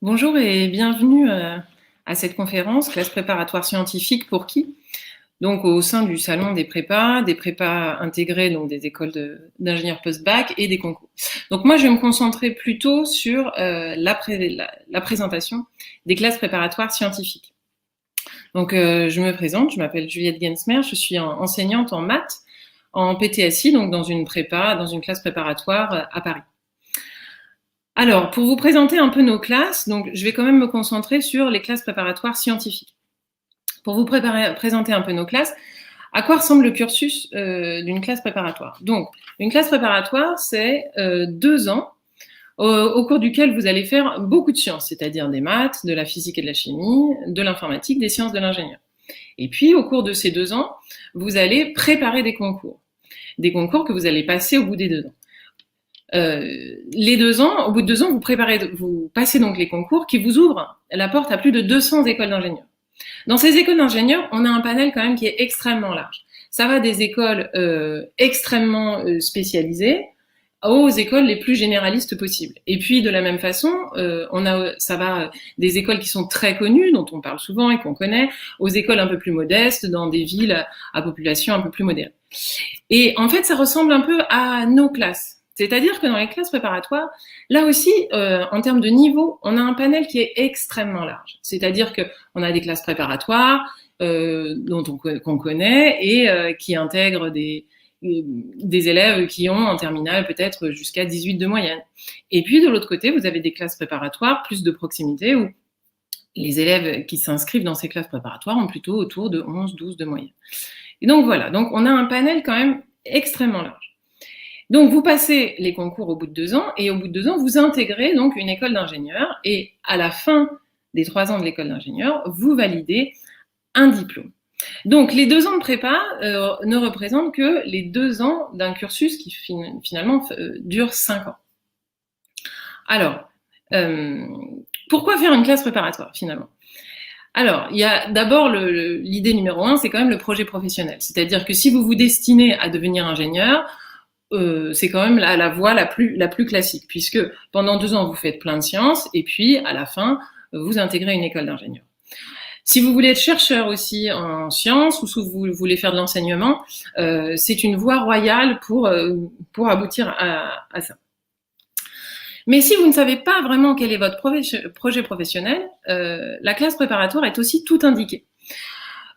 Bonjour et bienvenue à cette conférence, classe préparatoire scientifique pour qui? Donc au sein du salon des prépas intégrés, donc des écoles d'ingénieurs post-bac et des concours. Donc moi je vais me concentrer plutôt sur la présentation des classes préparatoires scientifiques. Donc je me présente, je m'appelle Juliette Gensmer, je suis enseignante en maths, en PTSI, donc dans une classe préparatoire à Paris. Alors, pour vous présenter un peu nos classes, donc je vais quand même me concentrer sur les classes préparatoires scientifiques. Pour vous présenter un peu nos classes, à quoi ressemble le cursus d'une classe préparatoire? Donc, une classe préparatoire, c'est 2 ans au cours duquel vous allez faire beaucoup de sciences, c'est-à-dire des maths, de la physique et de la chimie, de l'informatique, des sciences de l'ingénieur. Et puis, au cours de ces 2 ans, vous allez préparer des concours que vous allez passer au bout des 2 ans. Les 2 ans, au bout de 2 ans, vous passez donc les concours qui vous ouvrent la porte à plus de 200 écoles d'ingénieurs. Dans ces écoles d'ingénieurs, on a un panel quand même qui est extrêmement large. Ça va des écoles extrêmement spécialisées aux écoles les plus généralistes possibles. Et puis de la même façon, ça va des écoles qui sont très connues, dont on parle souvent et qu'on connaît, aux écoles un peu plus modestes, dans des villes à population un peu plus moderne. Et en fait, ça ressemble un peu à nos classes. C'est-à-dire que dans les classes préparatoires, là aussi, en termes de niveau, on a un panel qui est extrêmement large. C'est-à-dire qu'on a des classes préparatoires qu'on connaît et qui intègrent des élèves qui ont en terminale peut-être jusqu'à 18 de moyenne. Et puis de l'autre côté, vous avez des classes préparatoires plus de proximité où les élèves qui s'inscrivent dans ces classes préparatoires ont plutôt autour de 11, 12 de moyenne. Et donc voilà, donc on a un panel quand même extrêmement large. Donc vous passez les concours au bout de 2 ans et au bout de 2 ans, vous intégrez donc une école d'ingénieur et à la fin des 3 ans de l'école d'ingénieur, vous validez un diplôme. Donc les 2 ans de prépa ne représentent que les 2 ans d'un cursus qui finalement dure 5 ans. Alors, pourquoi faire une classe préparatoire finalement? Alors, il y a d'abord l'idée numéro 1, c'est quand même le projet professionnel. C'est-à-dire que si vous vous destinez à devenir ingénieur, c'est quand même la voie la plus classique, puisque pendant 2 ans, vous faites plein de sciences, et puis à la fin, vous intégrez une école d'ingénieur. Si vous voulez être chercheur aussi en sciences, ou si vous voulez faire de l'enseignement, c'est une voie royale pour aboutir à ça. Mais si vous ne savez pas vraiment quel est votre projet professionnel, la classe préparatoire est aussi tout indiquée.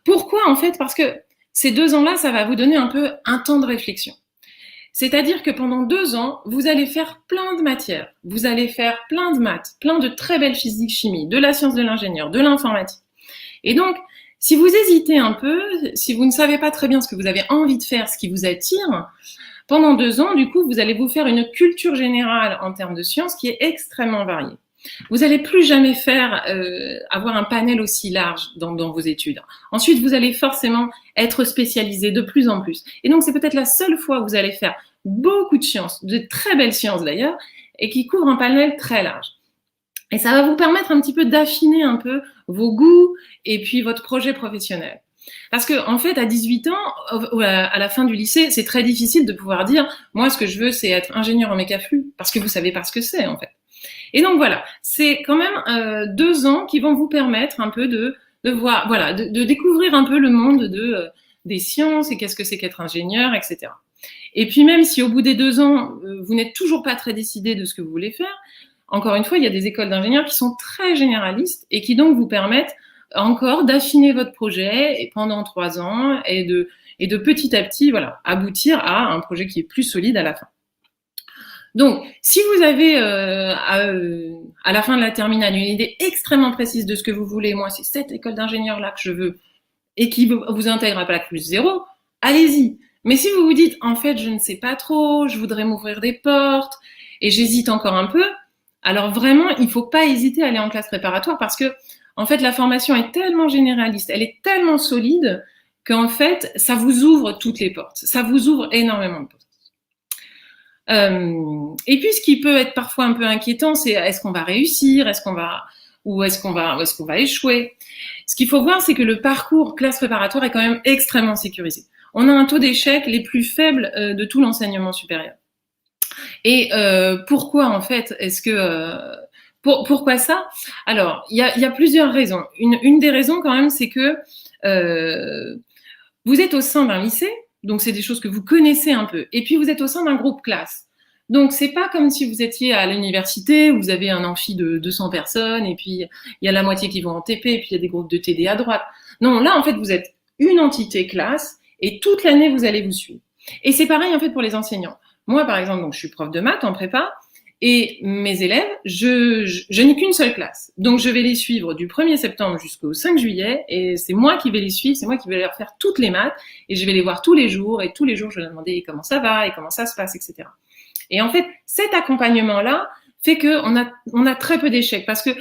Pourquoi en fait? Parce que ces 2 ans-là, ça va vous donner un peu un temps de réflexion. C'est-à-dire que pendant 2 ans, vous allez faire plein de matières, vous allez faire plein de maths, plein de très belles physique-chimie, de la science de l'ingénieur, de l'informatique. Et donc, si vous hésitez un peu, si vous ne savez pas très bien ce que vous avez envie de faire, ce qui vous attire, pendant 2 ans, du coup, vous allez vous faire une culture générale en termes de sciences qui est extrêmement variée. Vous n'allez plus jamais avoir un panel aussi large dans vos études. Ensuite, vous allez forcément être spécialisé de plus en plus. Et donc, c'est peut-être la seule fois où vous allez faire beaucoup de sciences, de très belles sciences d'ailleurs, et qui couvrent un panel très large. Et ça va vous permettre un petit peu d'affiner un peu vos goûts et puis votre projet professionnel. Parce que en fait, à 18 ans, à la fin du lycée, c'est très difficile de pouvoir dire « moi, ce que je veux, c'est être ingénieur en mécaflux », parce que vous savez pas ce que c'est en fait. Et donc voilà, c'est quand même 2 ans qui vont vous permettre un peu de voir, voilà, de découvrir un peu le monde des sciences et qu'est-ce que c'est qu'être ingénieur, etc. Et puis même si au bout des 2 ans, vous n'êtes toujours pas très décidé de ce que vous voulez faire, encore une fois, il y a des écoles d'ingénieurs qui sont très généralistes et qui donc vous permettent encore d'affiner votre projet pendant 3 ans et de petit à petit, voilà, aboutir à un projet qui est plus solide à la fin. Donc, si vous avez à la fin de la terminale une idée extrêmement précise de ce que vous voulez, moi c'est cette école d'ingénieur là que je veux, et qui vous intègre à Bac+0, allez-y. Mais si vous vous dites, en fait, je ne sais pas trop, je voudrais m'ouvrir des portes, et j'hésite encore un peu, alors vraiment, il ne faut pas hésiter à aller en classe préparatoire parce que, en fait, la formation est tellement généraliste, elle est tellement solide qu'en fait, ça vous ouvre toutes les portes. Ça vous ouvre énormément de portes. Et puis, ce qui peut être parfois un peu inquiétant, c'est est-ce qu'on va réussir, est-ce qu'on va échouer. Ce qu'il faut voir, c'est que le parcours classe préparatoire est quand même extrêmement sécurisé. On a un taux d'échec les plus faibles de tout l'enseignement supérieur. Et pourquoi en fait Pourquoi ça? Alors, il y a plusieurs raisons. Une des raisons quand même, c'est que vous êtes au sein d'un lycée, donc c'est des choses que vous connaissez un peu, et puis vous êtes au sein d'un groupe classe. Donc c'est pas comme si vous étiez à l'université où vous avez un amphi de 200 personnes et puis il y a la moitié qui vont en TP et puis il y a des groupes de TD à droite. Non, là en fait vous êtes une entité classe et toute l'année vous allez vous suivre. Et c'est pareil en fait pour les enseignants. Moi par exemple, donc je suis prof de maths en prépa et mes élèves, je n'ai qu'une seule classe. Donc je vais les suivre du 1er septembre jusqu'au 5 juillet et c'est moi qui vais les suivre, c'est moi qui vais leur faire toutes les maths et je vais les voir tous les jours et tous les jours je vais leur demander comment ça va et comment ça se passe, etc. Et en fait, cet accompagnement-là fait qu'on a très peu d'échecs parce que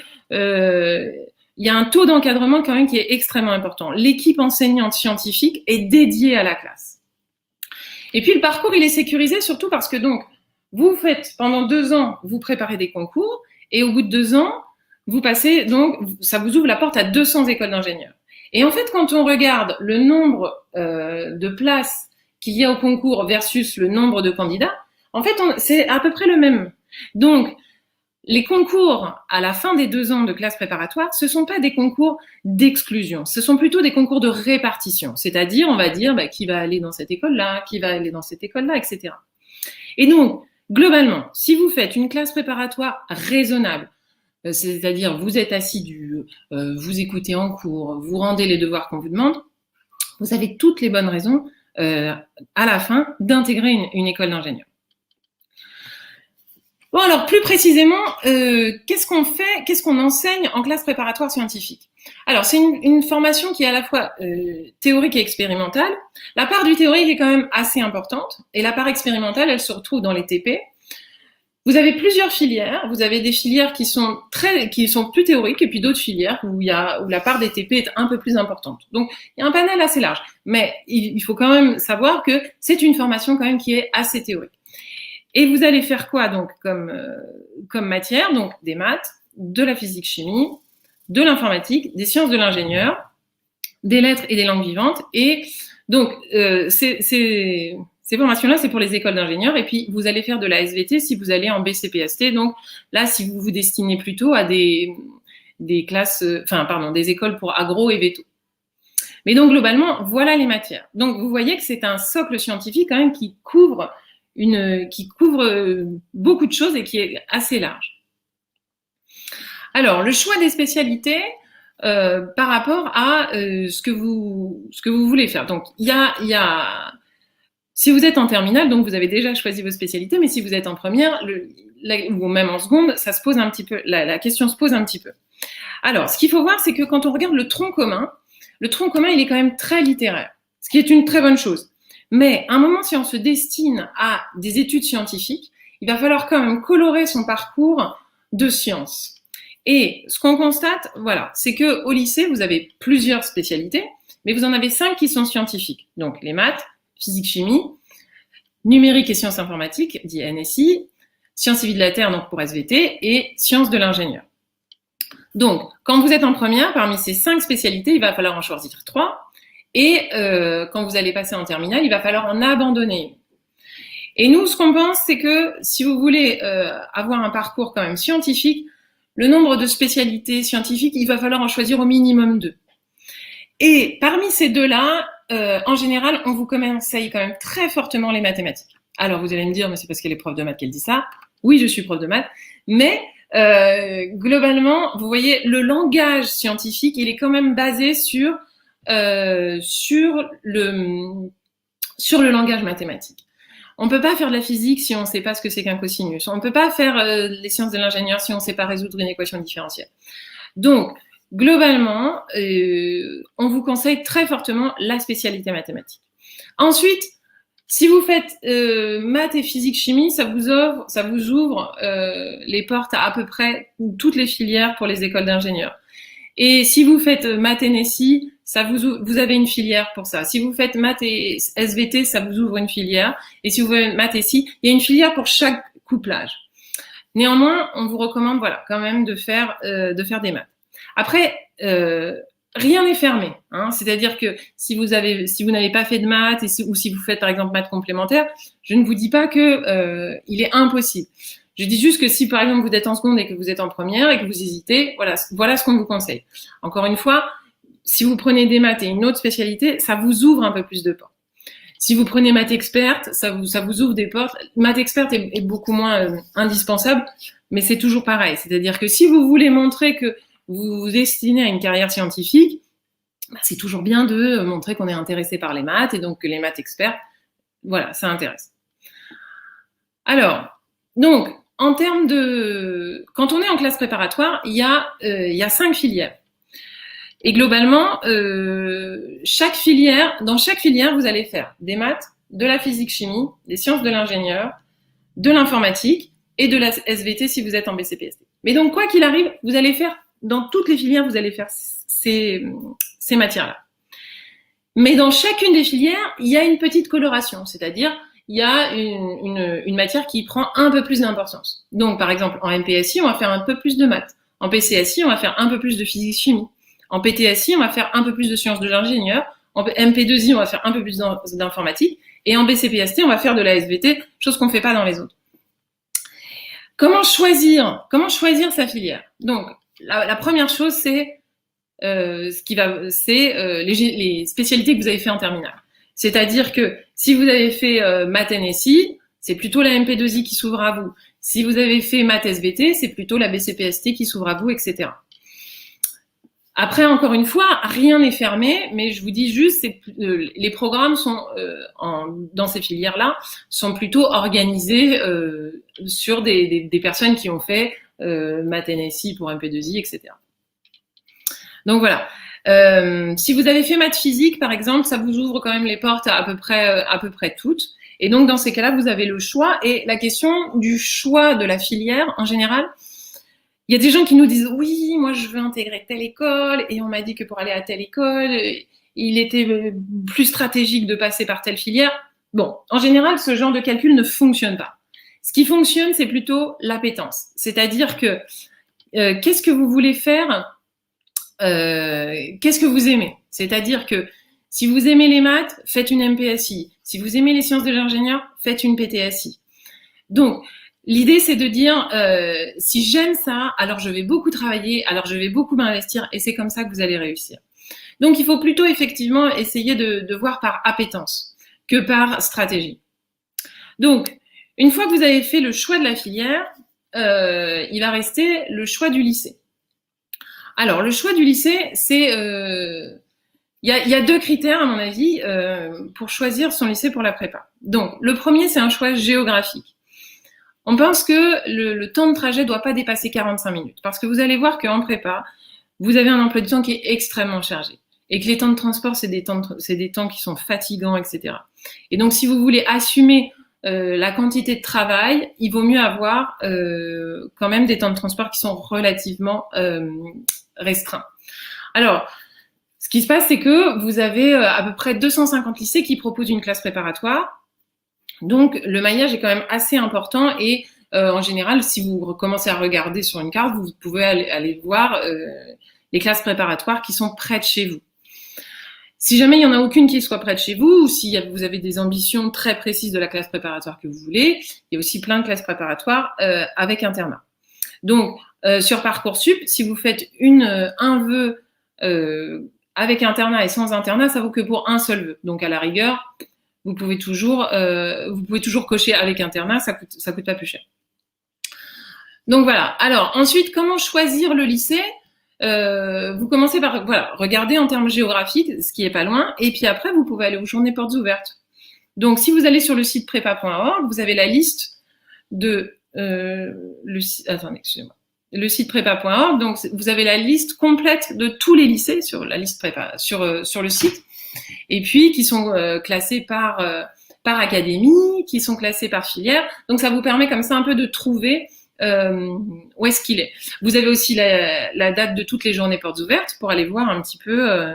y a un taux d'encadrement quand même qui est extrêmement important. L'équipe enseignante scientifique est dédiée à la classe. Et puis le parcours, il est sécurisé surtout parce que donc, vous faites pendant 2 ans, vous préparez des concours et au bout de 2 ans, vous passez, donc ça vous ouvre la porte à 200 écoles d'ingénieurs. Et en fait, quand on regarde le nombre de places qu'il y a au concours versus le nombre de candidats, en fait, c'est à peu près le même. Donc, les concours à la fin des 2 ans de classe préparatoire, ce sont pas des concours d'exclusion, ce sont plutôt des concours de répartition. C'est-à-dire, on va dire qui va aller dans cette école-là, qui va aller dans cette école-là, etc. Et donc, globalement, si vous faites une classe préparatoire raisonnable, c'est-à-dire vous êtes assidu, vous écoutez en cours, vous rendez les devoirs qu'on vous demande, vous avez toutes les bonnes raisons à la fin d'intégrer une école d'ingénieur. Bon, alors plus précisément, qu'est-ce qu'on fait, qu'est-ce qu'on enseigne en classe préparatoire scientifique? Alors, c'est une formation qui est à la fois théorique et expérimentale. La part du théorique est quand même assez importante, et la part expérimentale, elle se retrouve dans les TP. Vous avez plusieurs filières. Vous avez des filières qui sont plus théoriques, et puis d'autres filières où la part des TP est un peu plus importante. Donc, il y a un panel assez large. Mais il faut quand même savoir que c'est une formation quand même qui est assez théorique. Et vous allez faire quoi donc comme matière? Donc des maths, de la physique-chimie, de l'informatique, des sciences de l'ingénieur, des lettres et des langues vivantes. Et donc ces formations-là, c'est pour les écoles d'ingénieurs. Et puis vous allez faire de la SVT si vous allez en BCPST. Donc là, si vous vous destinez plutôt à des classes, des écoles pour agro et véto. Mais donc globalement, voilà les matières. Donc vous voyez que c'est un socle scientifique quand même qui couvre beaucoup de choses et qui est assez large. Alors, le choix des spécialités par rapport à ce que vous voulez faire. Donc, il y a si vous êtes en terminale, donc vous avez déjà choisi vos spécialités, mais si vous êtes en première ou même en seconde, ça se pose un petit peu, la question se pose un petit peu. Alors, ce qu'il faut voir, c'est que quand on regarde le tronc commun, il est quand même très littéraire, ce qui est une très bonne chose. Mais à un moment, si on se destine à des études scientifiques, il va falloir quand même colorer son parcours de sciences. Et ce qu'on constate, voilà, c'est que au lycée, vous avez plusieurs spécialités, mais vous en avez 5 qui sont scientifiques. Donc les maths, physique-chimie, numérique et sciences informatiques, dit NSI, sciences civiles de la Terre, donc pour SVT, et sciences de l'ingénieur. Donc, quand vous êtes en première, parmi ces 5 spécialités, il va falloir en choisir 3. Et quand vous allez passer en terminale, il va falloir en abandonner. Et nous, ce qu'on pense, c'est que si vous voulez avoir un parcours quand même scientifique, le nombre de spécialités scientifiques, il va falloir en choisir au minimum 2. Et parmi ces 2-là, en général, on vous conseille quand même très fortement les mathématiques. Alors, vous allez me dire, mais c'est parce qu'elle est prof de maths qu'elle dit ça. Oui, je suis prof de maths, mais globalement, vous voyez, le langage scientifique, il est quand même basé sur le langage mathématique. On peut pas faire de la physique si on sait pas ce que c'est qu'un cosinus. On peut pas faire les sciences de l'ingénieur si on sait pas résoudre une équation différentielle. Donc, globalement, on vous conseille très fortement la spécialité mathématique. Ensuite, si vous faites maths et physique-chimie, ça vous ouvre les portes à peu près toutes les filières pour les écoles d'ingénieurs. Et si vous faites maths et NSI, vous avez une filière pour ça. Si vous faites maths et SVT, ça vous ouvre une filière. Et si vous faites maths et SI, il y a une filière pour chaque couplage. Néanmoins, on vous recommande, voilà, quand même de faire des maths. Après, rien n'est fermé, hein. C'est-à-dire que si vous n'avez pas fait de maths ou si vous faites par exemple maths complémentaires, je ne vous dis pas que il est impossible. Je dis juste que si, par exemple, vous êtes en seconde et que vous êtes en première et que vous hésitez, voilà ce qu'on vous conseille. Encore une fois, si vous prenez des maths et une autre spécialité, ça vous ouvre un peu plus de portes. Si vous prenez maths experte, ça vous ouvre des portes. Maths experte est beaucoup moins indispensable, mais c'est toujours pareil. C'est-à-dire que si vous voulez montrer que vous vous destinez à une carrière scientifique, c'est toujours bien de montrer qu'on est intéressé par les maths et donc que les maths experts, voilà, ça intéresse. Alors, donc, en termes de... Quand on est en classe préparatoire, il y a 5 filières. Et globalement, dans chaque filière, vous allez faire des maths, de la physique-chimie, des sciences de l'ingénieur, de l'informatique et de la SVT si vous êtes en BCPST. Mais donc, quoi qu'il arrive, vous allez faire, dans toutes les filières, vous allez faire ces matières-là. Mais dans chacune des filières, il y a une petite coloration, c'est-à-dire il y a une matière qui prend un peu plus d'importance. Donc, par exemple, en MPSI, on va faire un peu plus de maths. En PCSI, on va faire un peu plus de physique-chimie. En PTSI, on va faire un peu plus de sciences de l'ingénieur. En MP2I, on va faire un peu plus d'informatique. Et en BCPST, on va faire de la SVT, chose qu'on ne fait pas dans les autres. Comment choisir sa filière? Donc, la première chose, c'est les spécialités que vous avez fait en terminale. C'est-à-dire que si vous avez fait maths NSI, c'est plutôt la MP2I qui s'ouvre à vous. Si vous avez fait maths SVT, c'est plutôt la BCPST qui s'ouvre à vous, etc. Après, encore une fois, rien n'est fermé, mais je vous dis juste, les programmes sont dans ces filières-là sont plutôt organisés sur des personnes qui ont fait maths NSI pour MP2I, etc. Donc voilà. Si vous avez fait maths physique, par exemple, ça vous ouvre quand même les portes à peu près toutes. Et donc dans ces cas-là, vous avez le choix. Et la question du choix de la filière, en général, il y a des gens qui nous disent oui, moi je veux intégrer telle école et on m'a dit que pour aller à telle école, il était plus stratégique de passer par telle filière. Bon, en général, ce genre de calcul ne fonctionne pas. Ce qui fonctionne, c'est plutôt l'appétence. C'est-à-dire que qu'est-ce que vous voulez faire, qu'est-ce que vous aimez. C'est-à-dire que si vous aimez les maths, faites une MPSI. Si vous aimez les sciences de l'ingénieur, faites une PTSI. Donc, l'idée, c'est de dire, si j'aime ça, alors je vais beaucoup travailler, alors je vais beaucoup m'investir, et c'est comme ça que vous allez réussir. Donc, il faut plutôt effectivement essayer de voir par appétence que par stratégie. Donc, une fois que vous avez fait le choix de la filière, il va rester le choix du lycée. Alors, le choix du lycée, c'est... Il y a 2 critères, à mon avis, pour choisir son lycée pour la prépa. Donc, le premier, c'est un choix géographique. On pense que le temps de trajet ne doit pas dépasser 45 minutes. Parce que vous allez voir qu'en prépa, vous avez un emploi du temps qui est extrêmement chargé. Et que les temps de transport, c'est des temps qui sont fatigants, etc. Et donc, si vous voulez assumer la quantité de travail, il vaut mieux avoir quand même des temps de transport qui sont relativement restreints. Alors, ce qui se passe, c'est que vous avez à peu près 250 lycées qui proposent une classe préparatoire. Donc, le maillage est quand même assez important et en général, si vous commencez à regarder sur une carte, vous pouvez aller voir les classes préparatoires qui sont près de chez vous. Si jamais il n'y en a aucune qui soit près de chez vous, ou si vous avez des ambitions très précises de la classe préparatoire que vous voulez, il y a aussi plein de classes préparatoires avec internat. Donc, sur Parcoursup, si vous faites un vœu avec internat et sans internat, ça vaut que pour un seul vœu. Donc, à la rigueur, vous pouvez toujours cocher avec internat, ça coûte pas plus cher. Donc voilà. Alors ensuite, comment choisir le lycée? Vous commencez par regarder en termes géographiques ce qui est pas loin, et puis après vous pouvez aller aux journées portes ouvertes. Donc si vous allez sur le site prépa.org, vous avez la liste de le site prépa.org. Donc vous avez la liste complète de tous les lycées sur la liste prépa sur le site. Et puis qui sont classés par académie, qui sont classés par filière. Donc ça vous permet comme ça un peu de trouver où est-ce qu'il est. Vous avez aussi la date de toutes les journées portes ouvertes pour aller voir un petit peu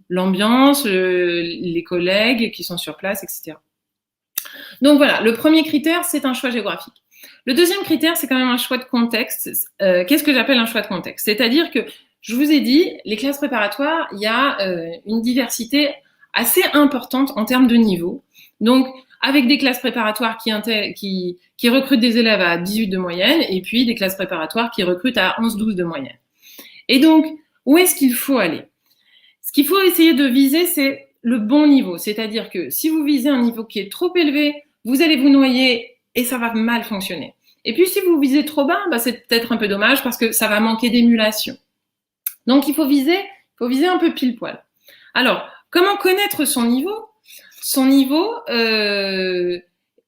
l'ambiance, les collègues qui sont sur place, etc. Donc voilà, le premier critère, c'est un choix géographique. Le deuxième critère, c'est quand même un choix de contexte. Qu'est-ce que j'appelle un choix de contexte? C'est-à-dire que je vous ai dit, les classes préparatoires, il y a une diversité assez importante en termes de niveau. Donc, avec des classes préparatoires qui recrutent des élèves à 18 de moyenne, et puis des classes préparatoires qui recrutent à 11-12 de moyenne. Et donc, où est-ce qu'il faut aller? Ce qu'il faut essayer de viser, c'est le bon niveau. C'est-à-dire que si vous visez un niveau qui est trop élevé, vous allez vous noyer et ça va mal fonctionner. Et puis, si vous visez trop bas, c'est peut-être un peu dommage parce que ça va manquer d'émulation. Donc, il faut viser un peu pile poil. Alors, comment connaître son niveau? Son niveau,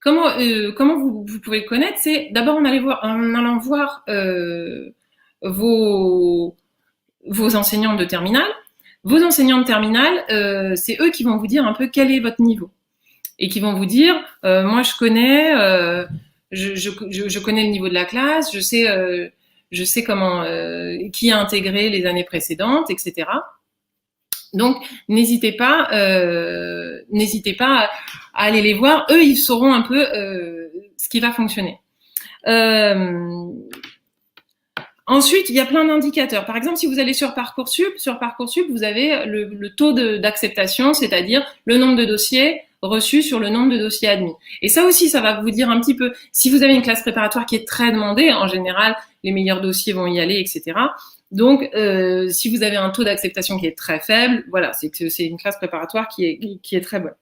comment vous pouvez le connaître? C'est d'abord en allant voir vos enseignants de terminale. Vos enseignants de terminale, c'est eux qui vont vous dire un peu quel est votre niveau et qui vont vous dire, moi je connais, je connais le niveau de la classe, je sais comment qui a intégré les années précédentes, etc. Donc n'hésitez pas à aller les voir. Eux, ils sauront un peu ce qui va fonctionner. Ensuite, il y a plein d'indicateurs. Par exemple, si vous allez sur Parcoursup, vous avez le taux d'acceptation, c'est-à-dire le nombre de dossiers reçus sur le nombre de dossiers admis. Et ça aussi, ça va vous dire un petit peu, si vous avez une classe préparatoire qui est très demandée, en général, les meilleurs dossiers vont y aller, etc. Donc, si vous avez un taux d'acceptation qui est très faible, voilà, c'est que c'est une classe préparatoire qui est très bonne.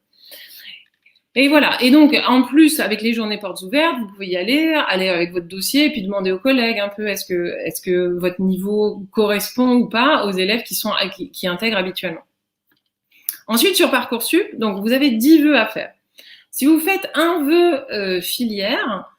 Et voilà. Et donc, en plus, avec les journées portes ouvertes, vous pouvez y aller avec votre dossier et puis demander aux collègues un peu est-ce que votre niveau correspond ou pas aux élèves qui intègrent habituellement. Ensuite, sur Parcoursup, donc vous avez 10 vœux à faire. Si vous faites un vœu filière,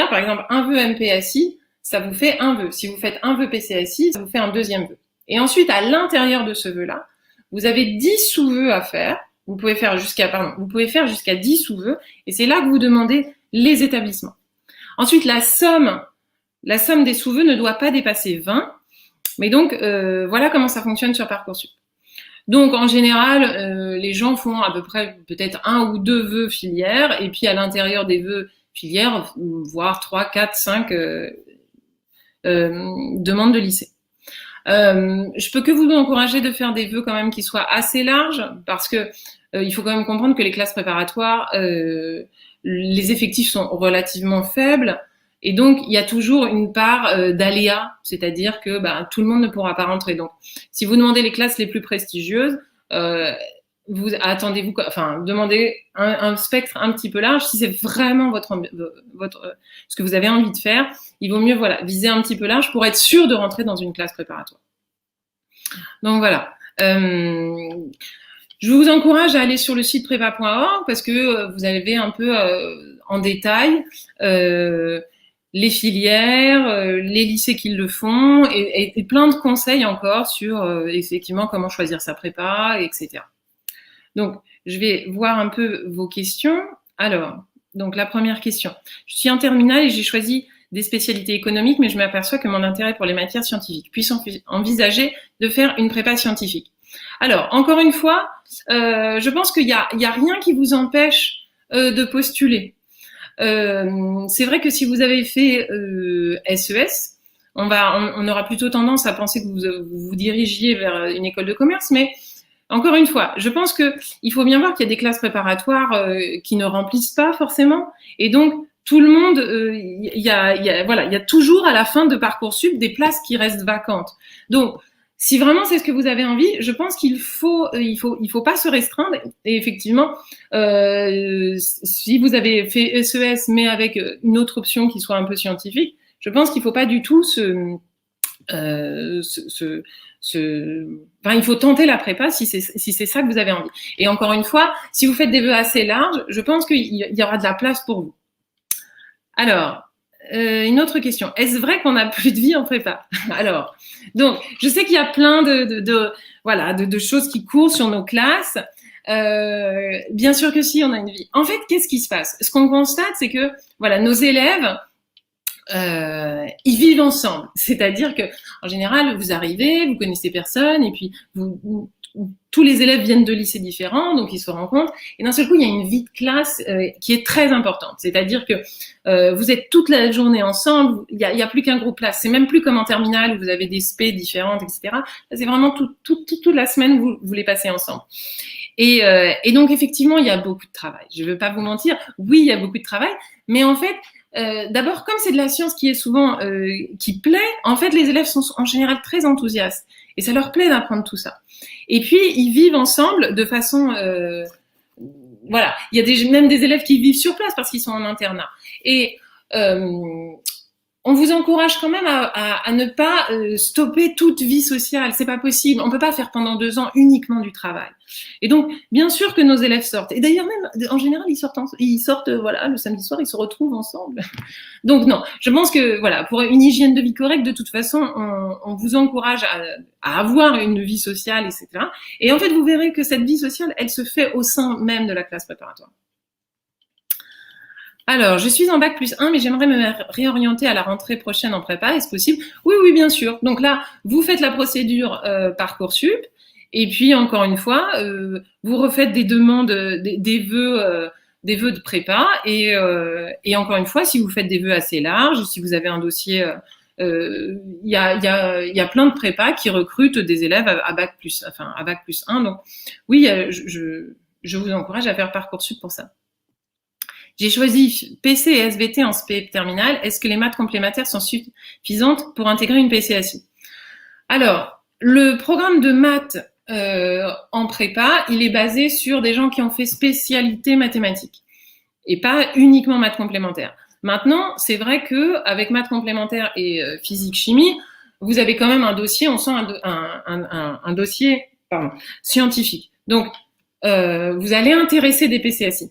par exemple un vœu MPSI, ça vous fait un vœu. Si vous faites un vœu PCSI, ça vous fait un deuxième vœu. Et ensuite, à l'intérieur de ce vœu-là, vous avez 10 sous-vœux à faire. Vous pouvez faire jusqu'à 10 sous-vœux, et c'est là que vous demandez les établissements. Ensuite, la somme des sous-vœux ne doit pas dépasser 20, mais donc voilà comment ça fonctionne sur Parcoursup. Donc en général, les gens font à peu près peut-être 1 ou 2 vœux filières, et puis à l'intérieur des vœux filières, voire 3, 4, 5 demandes de lycée. Je peux que vous encourager de faire des vœux quand même qui soient assez larges, parce que il faut quand même comprendre que les classes préparatoires, les effectifs sont relativement faibles, et donc il y a toujours une part d'aléa, c'est-à-dire que tout le monde ne pourra pas rentrer. Donc, si vous demandez les classes les plus prestigieuses, demandez un spectre un petit peu large. Si c'est vraiment ce que vous avez envie de faire, il vaut mieux viser un petit peu large pour être sûr de rentrer dans une classe préparatoire. Donc voilà. Je vous encourage à aller sur le site prépa.org parce que vous avez un peu en détail les filières, les lycées qui le font et plein de conseils encore sur effectivement comment choisir sa prépa, etc. Donc, je vais voir un peu vos questions. Alors, donc la première question. Je suis en terminale et j'ai choisi des spécialités économiques, mais je m'aperçois que mon intérêt pour les matières scientifiques. Puis-je envisager de faire une prépa scientifique? Alors, encore une fois, je pense qu'il y a rien qui vous empêche de postuler. C'est vrai que si vous avez fait SES, on aura plutôt tendance à penser que vous vous dirigiez vers une école de commerce, mais encore une fois, je pense que il faut bien voir qu'il y a des classes préparatoires qui ne remplissent pas forcément, et donc tout le monde, il y a toujours à la fin de Parcoursup des places qui restent vacantes. Donc, si vraiment c'est ce que vous avez envie, je pense qu'il faut pas se restreindre. Et effectivement, si vous avez fait SES mais avec une autre option qui soit un peu scientifique, je pense qu'il faut pas du tout il faut tenter la prépa si c'est ça que vous avez envie. Et encore une fois, si vous faites des vœux assez larges, je pense qu'il y aura de la place pour vous. Alors, une autre question. Est-ce vrai qu'on n'a plus de vie en prépa? Alors, donc, je sais qu'il y a plein de choses qui courent sur nos classes. Bien sûr que si, on a une vie. En fait, qu'est-ce qui se passe? Ce qu'on constate, c'est que nos élèves, ils vivent ensemble. C'est-à-dire que, en général, vous arrivez, vous connaissez personne, et puis tous les élèves viennent de lycées différents, donc ils se rencontrent. Et d'un seul coup, il y a une vie de classe qui est très importante. C'est-à-dire que vous êtes toute la journée ensemble. Il y a plus qu'un groupe classe. C'est même plus comme en terminale où vous avez des spé différentes, etc. Là, c'est vraiment toute la semaine vous les passez ensemble. Et donc, effectivement, il y a beaucoup de travail. Je ne veux pas vous mentir. Oui, il y a beaucoup de travail. Mais en fait, d'abord, comme c'est de la science qui est souvent qui plaît, en fait, les élèves sont en général très enthousiastes. Et ça leur plaît d'apprendre tout ça. Et puis, ils vivent ensemble de façon... voilà. Il y a même des élèves qui vivent sur place parce qu'ils sont en internat. Et on vous encourage quand même à ne pas stopper toute vie sociale. C'est pas possible. On peut pas faire pendant 2 ans uniquement du travail. Et donc, bien sûr que nos élèves sortent. Et d'ailleurs, même en général, ils sortent, voilà, le samedi soir, ils se retrouvent ensemble. Donc non, je pense que voilà, pour une hygiène de vie correcte, de toute façon, on vous encourage à avoir une vie sociale, etc. Et en fait, vous verrez que cette vie sociale, elle se fait au sein même de la classe préparatoire. Alors, je suis en bac plus 1, mais j'aimerais me réorienter à la rentrée prochaine en prépa. Est-ce possible? Oui, oui, bien sûr. Donc là, vous faites la procédure Parcoursup, et puis encore une fois, vous refaites des demandes, des vœux de prépa, et encore une fois, si vous faites des vœux assez larges, si vous avez un dossier, il y a plein de prépas qui recrutent des élèves à bac plus 1. Donc oui, je vous encourage à faire Parcoursup pour ça. J'ai choisi PC et SVT en SP terminale. Est-ce que les maths complémentaires sont suffisantes pour intégrer une PCSI? Alors, le programme de maths en prépa, il est basé sur des gens qui ont fait spécialité mathématiques et pas uniquement maths complémentaires. Maintenant, c'est vrai que avec maths complémentaires et physique-chimie, vous avez quand même un dossier, on sent un dossier scientifique. Donc, vous allez intéresser des PCSI.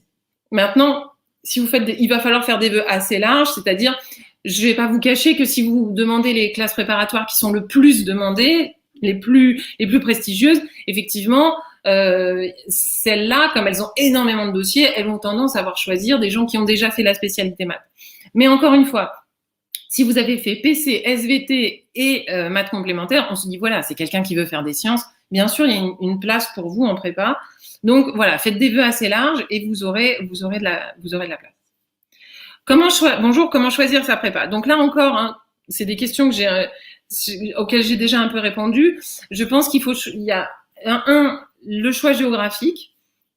Maintenant, si vous faites il va falloir faire des vœux assez larges, c'est-à-dire, je vais pas vous cacher que si vous demandez les classes préparatoires qui sont le plus demandées, les plus prestigieuses, effectivement, celles-là, comme elles ont énormément de dossiers, elles ont tendance à choisir des gens qui ont déjà fait la spécialité maths. Mais encore une fois, si vous avez fait PC, SVT et maths complémentaires, on se dit voilà, c'est quelqu'un qui veut faire des sciences. Bien sûr, il y a une place pour vous en prépa. Donc voilà, faites des vœux assez larges et vous aurez de la place. Bonjour, comment choisir sa prépa? Donc là encore, hein, c'est des questions auxquelles j'ai déjà un peu répondu. Je pense il y a le choix géographique.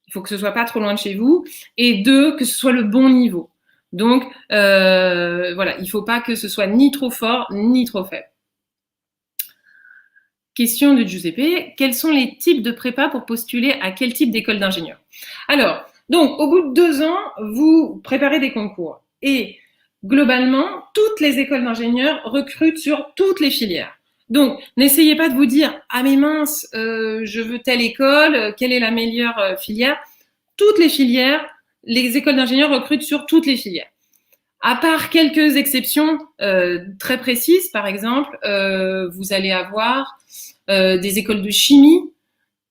Il faut que ce soit pas trop loin de chez vous, et 2, que ce soit le bon niveau. Donc voilà, il faut pas que ce soit ni trop fort ni trop faible. Question de Giuseppe. Quels sont les types de prépa pour postuler à quel type d'école d'ingénieur? Alors, donc, au bout de 2 ans, vous préparez des concours. Et globalement, toutes les écoles d'ingénieurs recrutent sur toutes les filières. Donc, n'essayez pas de vous dire « Ah mais mince, je veux telle école, quelle est la meilleure filière ?» Toutes les filières, les écoles d'ingénieurs recrutent sur toutes les filières. À part quelques exceptions très précises, par exemple, vous allez avoir des écoles de chimie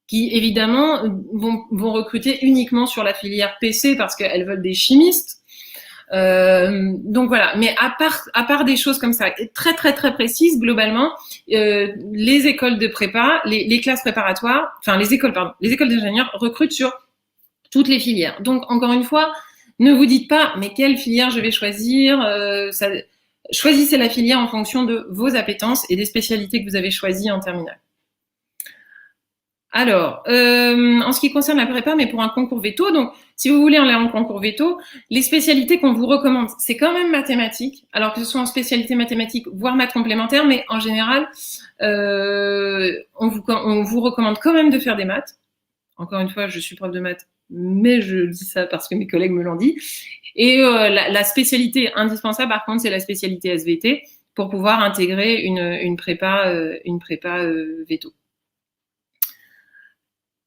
qui, évidemment, vont recruter uniquement sur la filière PC parce qu'elles veulent des chimistes. Donc voilà, mais à part des choses comme ça, très très très précises, globalement, les écoles de prépa, les classes préparatoires, enfin les écoles d'ingénieurs recrutent sur toutes les filières. Donc encore une fois, ne vous dites pas, mais quelle filière je vais choisir choisissez la filière en fonction de vos appétences et des spécialités que vous avez choisies en terminale. Alors, en ce qui concerne la prépa, mais pour un concours veto, donc si vous voulez aller en concours veto, les spécialités qu'on vous recommande, c'est quand même mathématiques, alors que ce soit en spécialité mathématiques, voire maths complémentaires, mais en général, on vous recommande quand même de faire des maths. Encore une fois, je suis prof de maths, mais je dis ça parce que mes collègues me l'ont dit. Et la spécialité indispensable, par contre, c'est la spécialité SVT pour pouvoir intégrer une prépa veto.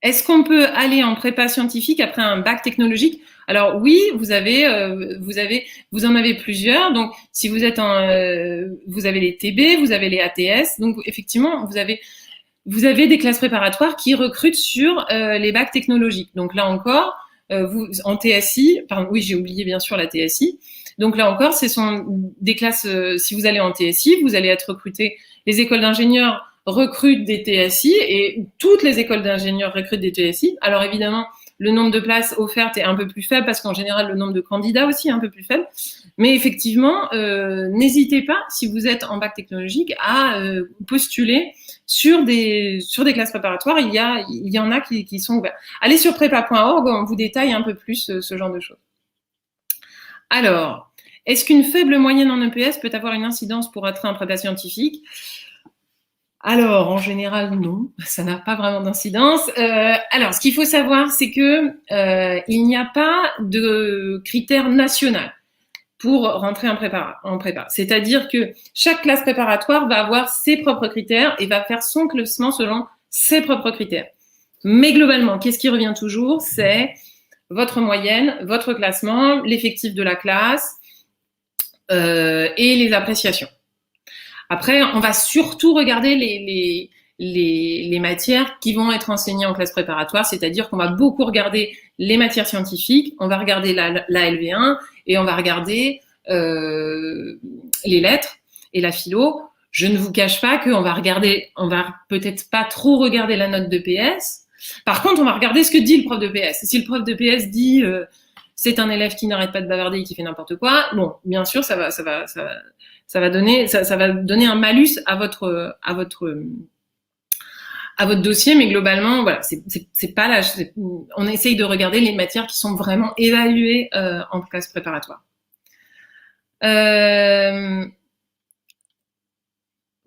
Est-ce qu'on peut aller en prépa scientifique après un bac technologique? Alors oui, vous en avez plusieurs. Donc si vous êtes vous avez les TB, vous avez les ATS. Donc effectivement, vous avez des classes préparatoires qui recrutent sur les bacs technologiques. Donc là encore, vous en TSI, pardon, oui, j'ai oublié bien sûr la TSI. Donc là encore, ce sont des classes. Si vous allez en TSI, vous allez être recruté. Les écoles d'ingénieurs recrutent des TSI et toutes les écoles d'ingénieurs recrutent des TSI. Alors évidemment, le nombre de places offertes est un peu plus faible parce qu'en général, le nombre de candidats aussi est un peu plus faible. Mais effectivement, n'hésitez pas, si vous êtes en bac technologique, à postuler sur des classes préparatoires. Il y en a qui sont ouvertes. Allez sur prépa.org, on vous détaille un peu plus ce genre de choses. Alors, est-ce qu'une faible moyenne en EPS peut avoir une incidence pour entrer en prépa scientifique? Alors, en général, non, ça n'a pas vraiment d'incidence. Alors, ce qu'il faut savoir, c'est que il n'y a pas de critère national pour rentrer en prépa. C'est-à-dire que chaque classe préparatoire va avoir ses propres critères et va faire son classement selon ses propres critères. Mais globalement, qu'est-ce qui revient toujours? C'est votre moyenne, votre classement, l'effectif de la classe et les appréciations. Après, on va surtout regarder les matières qui vont être enseignées en classe préparatoire, c'est-à-dire qu'on va beaucoup regarder les matières scientifiques, on va regarder la LV1 et on va regarder les lettres et la philo. Je ne vous cache pas qu'on va peut-être pas trop regarder la note de PS. Par contre, on va regarder ce que dit le prof de PS. Si le prof de PS dit c'est un élève qui n'arrête pas de bavarder et qui fait n'importe quoi, bon, bien sûr, ça va donner un malus à votre dossier, mais globalement, voilà, c'est pas là. On essaye de regarder les matières qui sont vraiment évaluées en classe préparatoire.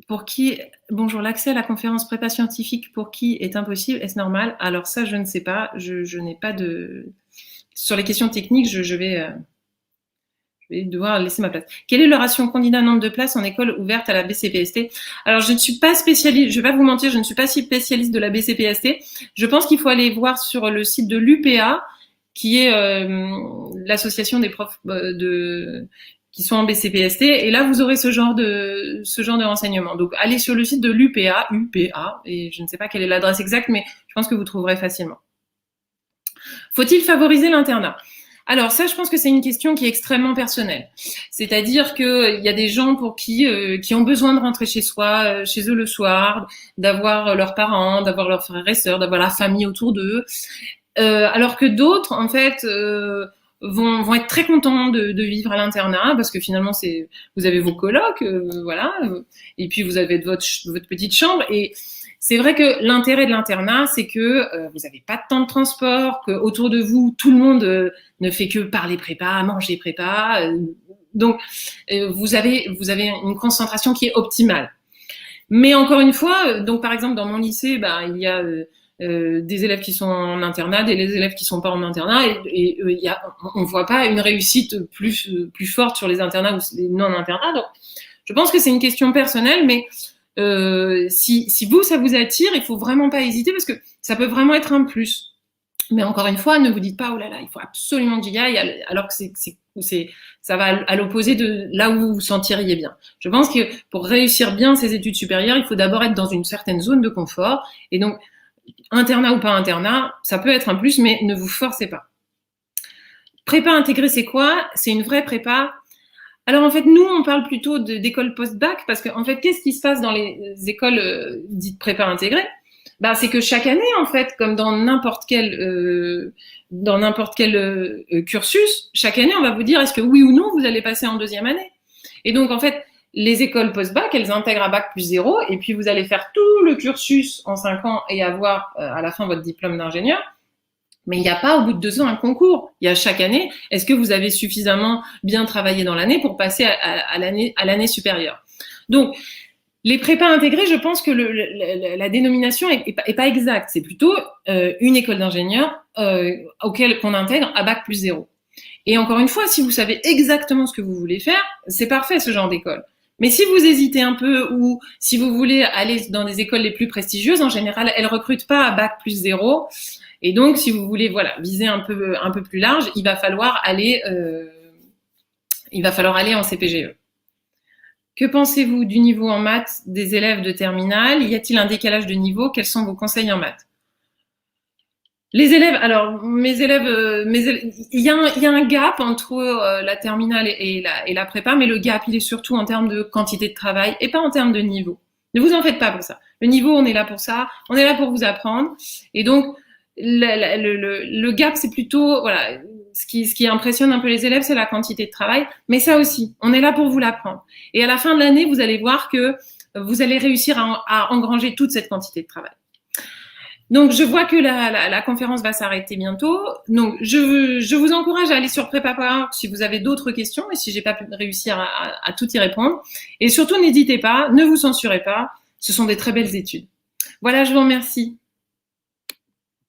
Pour qui, bonjour, l'accès à la conférence prépa scientifique pour qui est impossible, est-ce normal? Alors ça, je ne sais pas, je n'ai pas de... Sur les questions techniques, je vais devoir laisser ma place. Quelle est le ratio candidat nombre de places en école ouverte à la BCPST? Alors, je ne suis pas spécialiste, je vais pas vous mentir, je ne suis pas si spécialiste de la BCPST. Je pense qu'il faut aller voir sur le site de l'UPA, qui est l'association des profs qui sont en BCPST, et là, vous aurez ce genre de renseignements. Donc, allez sur le site de l'UPA, et je ne sais pas quelle est l'adresse exacte, mais je pense que vous trouverez facilement. Faut-il favoriser l'internat? Alors ça, je pense que c'est une question qui est extrêmement personnelle. C'est-à-dire qu'il y a des gens pour qui ont besoin de rentrer chez eux le soir, d'avoir leurs parents, d'avoir leurs frères et sœurs, d'avoir la famille autour d'eux, alors que d'autres, en fait, vont être très contents de vivre à l'internat parce que finalement, vous avez vos colocs, voilà, et puis vous avez votre petite chambre et c'est vrai que l'intérêt de l'internat, c'est que vous n'avez pas de temps de transport, que autour de vous, tout le monde ne fait que parler prépa, manger prépa. Donc, vous avez une concentration qui est optimale. Mais encore une fois, donc par exemple, dans mon lycée, il y a des élèves qui sont en internat, des élèves qui sont pas en internat, et on voit pas une réussite plus forte sur les internats ou les non-internats. Donc, je pense que c'est une question personnelle, mais si vous, ça vous attire, il faut vraiment pas hésiter parce que ça peut vraiment être un plus. Mais encore une fois, ne vous dites pas, oh là là, il faut absolument que j'y aille, alors que ça va à l'opposé de là où vous vous sentiriez bien. Je pense que pour réussir bien ces études supérieures, il faut d'abord être dans une certaine zone de confort. Et donc, internat ou pas internat, ça peut être un plus, mais ne vous forcez pas. Prépa intégrée, c'est quoi? C'est une vraie prépa. Alors en fait, nous, on parle plutôt d'école post-bac parce qu'en fait, qu'est-ce qui se passe dans les écoles dites prépa intégrées? C'est que chaque année, en fait, comme dans n'importe quel cursus, chaque année, on va vous dire est-ce que oui ou non vous allez passer en deuxième année. Et donc en fait, les écoles post-bac, elles intègrent à bac plus 0 et puis vous allez faire tout le cursus en 5 ans et avoir à la fin votre diplôme d'ingénieur. Mais il n'y a pas au bout de 2 ans un concours. Il y a chaque année, est-ce que vous avez suffisamment bien travaillé dans l'année pour passer à l'année supérieure? Donc, les prépas intégrés, je pense que la dénomination est pas exacte. C'est plutôt une école d'ingénieur qu'on intègre à bac plus 0. Et encore une fois, si vous savez exactement ce que vous voulez faire, c'est parfait ce genre d'école. Mais si vous hésitez un peu ou si vous voulez aller dans des écoles les plus prestigieuses, en général, elles recrutent pas à bac plus 0. Et donc, si vous voulez, viser un peu plus large, il va falloir aller en CPGE. Que pensez-vous du niveau en maths des élèves de terminale? Y a-t-il un décalage de niveau? Quels sont vos conseils en maths? Les élèves, alors mes élèves, il y a un gap entre la terminale et la prépa, mais le gap, il est surtout en termes de quantité de travail et pas en termes de niveau. Ne vous en faites pas pour ça. Le niveau, on est là pour ça, on est là pour vous apprendre. Et donc, le gap, c'est plutôt, voilà, ce qui impressionne un peu les élèves, c'est la quantité de travail. Mais ça aussi, on est là pour vous l'apprendre. Et à la fin de l'année, vous allez voir que vous allez réussir à engranger toute cette quantité de travail. Donc, je vois que la conférence va s'arrêter bientôt. Donc, je vous encourage à aller sur Prépa.org si vous avez d'autres questions et si j'ai pas pu réussir à tout y répondre. Et surtout, n'hésitez pas, ne vous censurez pas. Ce sont des très belles études. Voilà, je vous remercie.